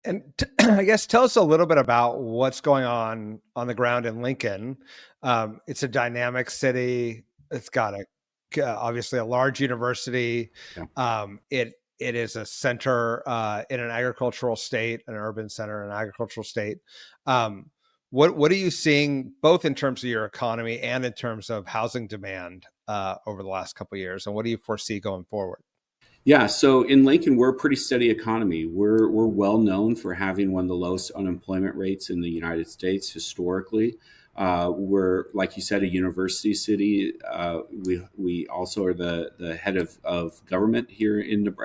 I guess tell us a little bit about what's going on the ground in Lincoln. It's a dynamic city. It's got obviously a large university. Yeah. It is a center in an agricultural state, an urban center, an agricultural state. What are you seeing both in terms of your economy and in terms of housing demand over the last couple of years, and what do you foresee going forward? Yeah, so in Lincoln, we're a pretty steady economy. We're well known for having one of the lowest unemployment rates in the United States historically. We're, like you said, a university city. We also are the head of government here in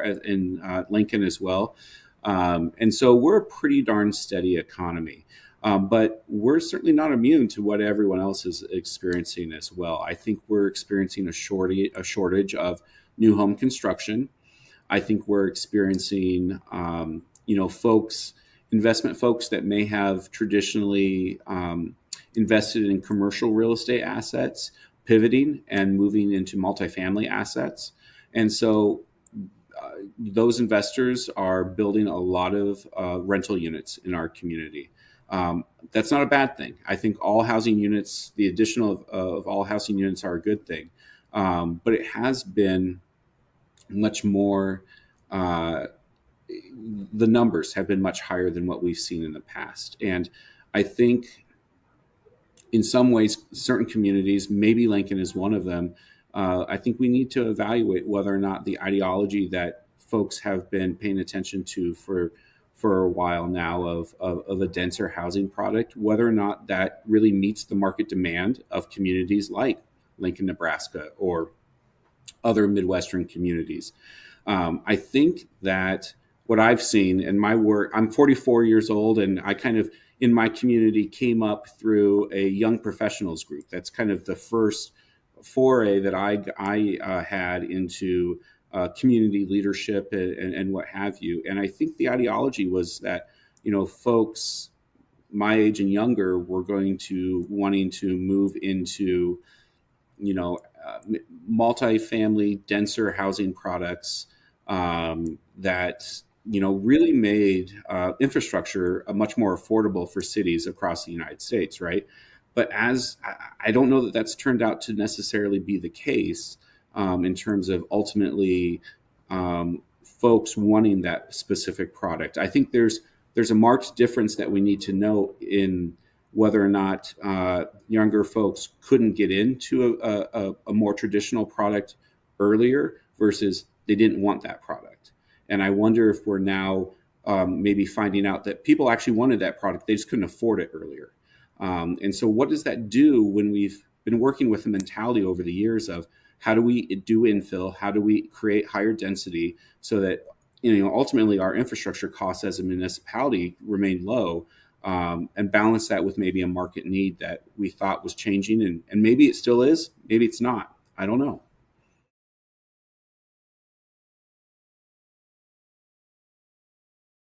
Lincoln as well, and so we're a pretty darn steady economy. But we're certainly not immune to what everyone else is experiencing as well. I think we're experiencing a shortage of new home construction. I think we're experiencing, investment folks that may have traditionally invested in commercial real estate assets, pivoting and moving into multifamily assets. And so those investors are building a lot of rental units in our community. That's not a bad thing. I think all housing units, the addition of all housing units are a good thing. But it has been much more, the numbers have been much higher than what we've seen in the past. And I think in some ways, certain communities, maybe Lincoln is one of them, I think we need to evaluate whether or not the ideology that folks have been paying attention to for a while now of a denser housing product, whether or not that really meets the market demand of communities like Lincoln, Nebraska, or other Midwestern communities. I think that what I've seen in my work, I'm 44 years old, and I kind of, in my community, came up through a young professionals group. That's kind of the first foray that I had into community leadership and what have you. And I think the ideology was that, folks my age and younger were wanting to move into, multifamily, denser housing products that really made infrastructure much more affordable for cities across the United States, right? But as I don't know that that's turned out to necessarily be the case in terms of ultimately folks wanting that specific product. I think there's a marked difference that we need to know in whether or not younger folks couldn't get into a more traditional product earlier versus they didn't want that product. And I wonder if we're now maybe finding out that people actually wanted that product, they just couldn't afford it earlier. And so what does that do when we've been working with the mentality over the years of how do we do infill, how do we create higher density so that ultimately our infrastructure costs as a municipality remain low, and balance that with maybe a market need that we thought was changing, and maybe it still is, maybe it's not. I don't know.